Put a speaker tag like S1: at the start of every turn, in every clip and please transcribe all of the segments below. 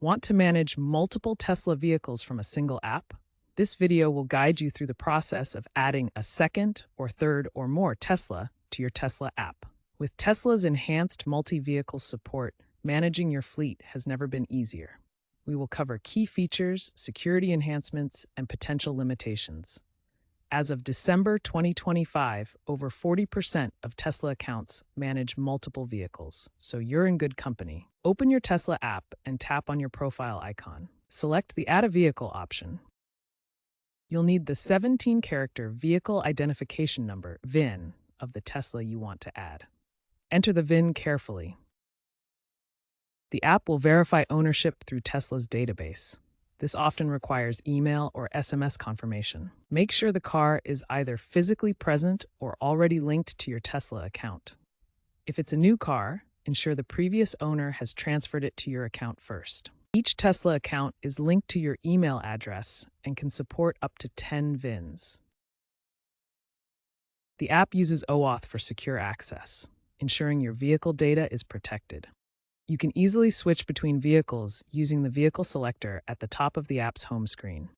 S1: Want to manage multiple Tesla vehicles from a single app? This video will guide you through the process of adding a second or third or more Tesla to your Tesla app. With Tesla's enhanced multi-vehicle support, managing your fleet has never been easier. We will cover key features, security enhancements, and potential limitations. As of December 2025, over 40% of Tesla accounts manage multiple vehicles, so you're in good company. Open your Tesla app and tap on your profile icon. Select the Add a Vehicle option. You'll need the 17-character Vehicle Identification Number, VIN, of the Tesla you want to add. Enter the VIN carefully. The app will verify ownership through Tesla's database. This often requires email or SMS confirmation. Make sure the car is either physically present or already linked to your Tesla account. If it's a new car, ensure the previous owner has transferred it to your account first. Each Tesla account is linked to your email address and can support up to 10 VINs. The app uses OAuth for secure access, ensuring your vehicle data is protected. You can easily switch between vehicles using the vehicle selector at the top of the app's home screen.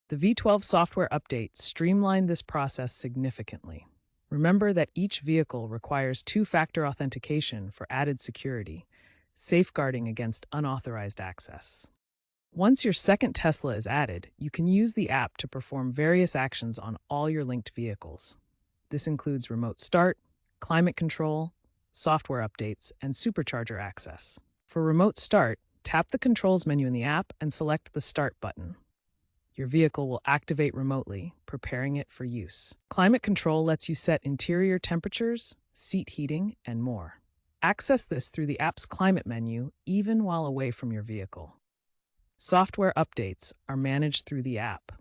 S1: The V12 software update streamlined this process significantly. Remember that each vehicle requires two-factor authentication for added security, safeguarding against unauthorized access. Once your second Tesla is added, you can use the app to perform various actions on all your linked vehicles. This includes remote start, climate control, software updates, and supercharger access. For remote start, tap the controls menu in the app and select the Start button. Your vehicle will activate remotely, preparing it for use. Climate control lets you set interior temperatures, seat heating, and more. Access this through the app's climate menu, even while away from your vehicle. Software updates are managed through the app.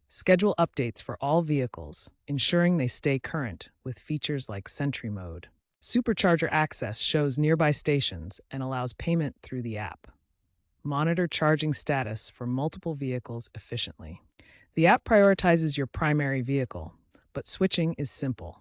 S1: Schedule updates for all vehicles, ensuring they stay current with features like Sentry Mode. Supercharger access shows nearby stations and allows payment through the app. Monitor charging status for multiple vehicles efficiently. The app prioritizes your primary vehicle, but switching is simple.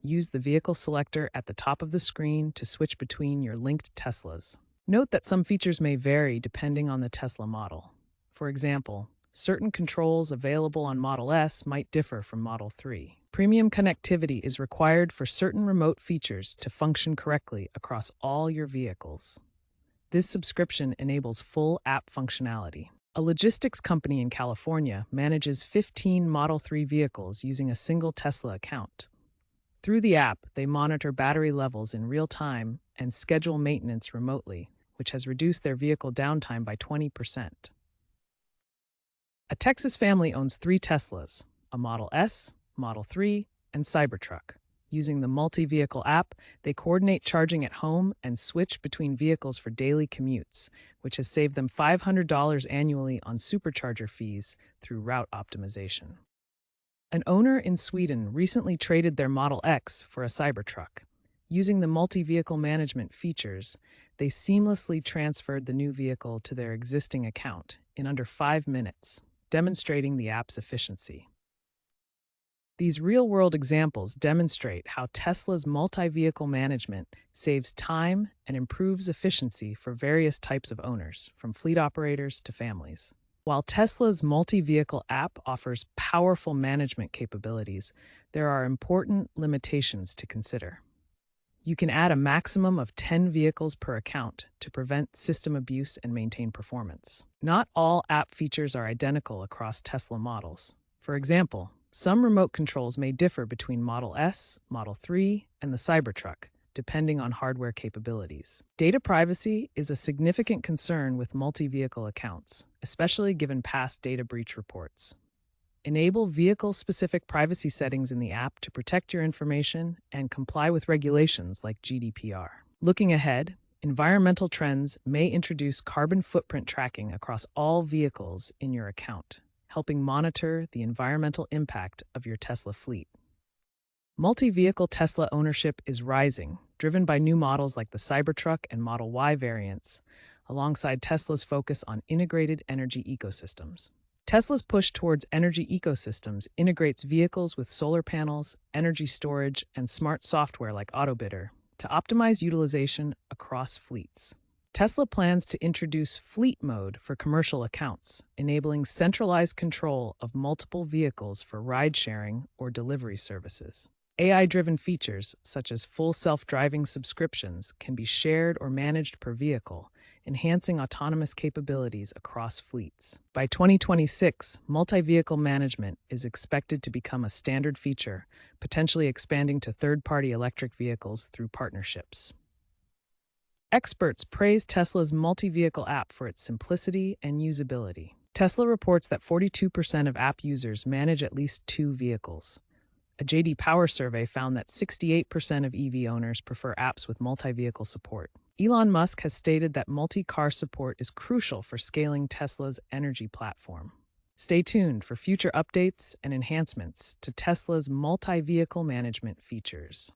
S1: Use the vehicle selector at the top of the screen to switch between your linked Teslas. Note that some features may vary depending on the Tesla model. For example, certain controls available on Model S might differ from Model 3. Premium connectivity is required for certain remote features to function correctly across all your vehicles. This subscription enables full app functionality. A logistics company in California manages 15 Model 3 vehicles using a single Tesla account. Through the app, they monitor battery levels in real time and schedule maintenance remotely, which has reduced their vehicle downtime by 20%. A Texas family owns 3 Teslas, a Model S, Model 3, and Cybertruck. Using the multi-vehicle app, they coordinate charging at home and switch between vehicles for daily commutes, which has saved them $500 annually on supercharger fees through route optimization. An owner in Sweden recently traded their Model X for a Cybertruck. Using the multi-vehicle management features, they seamlessly transferred the new vehicle to their existing account in under 5 minutes, demonstrating the app's efficiency. These real-world examples demonstrate how Tesla's multi-vehicle management saves time and improves efficiency for various types of owners, from fleet operators to families. While Tesla's multi-vehicle app offers powerful management capabilities, there are important limitations to consider. You can add a maximum of 10 vehicles per account to prevent system abuse and maintain performance. Not all app features are identical across Tesla models. For example, some remote controls may differ between Model S, Model 3, and the Cybertruck, depending on hardware capabilities. Data privacy is a significant concern with multi-vehicle accounts, especially given past data breach reports. Enable vehicle-specific privacy settings in the app to protect your information and comply with regulations like GDPR. Looking ahead, environmental trends may introduce carbon footprint tracking across all vehicles in your account, helping monitor the environmental impact of your Tesla fleet. Multi-vehicle Tesla ownership is rising, driven by new models like the Cybertruck and Model Y variants, alongside Tesla's focus on integrated energy ecosystems. Tesla's push towards energy ecosystems integrates vehicles with solar panels, energy storage, and smart software like Autobidder to optimize utilization across fleets. Tesla plans to introduce fleet mode for commercial accounts, enabling centralized control of multiple vehicles for ride-sharing or delivery services. AI-driven features, such as full self-driving subscriptions, can be shared or managed per vehicle, enhancing autonomous capabilities across fleets. By 2026, multi-vehicle management is expected to become a standard feature, potentially expanding to third-party electric vehicles through partnerships. Experts praise Tesla's multi-vehicle app for its simplicity and usability. Tesla reports that 42% of app users manage at least 2 vehicles. A J.D. Power survey found that 68% of EV owners prefer apps with multi-vehicle support. Elon Musk has stated that multi-car support is crucial for scaling Tesla's energy platform. Stay tuned for future updates and enhancements to Tesla's multi-vehicle management features.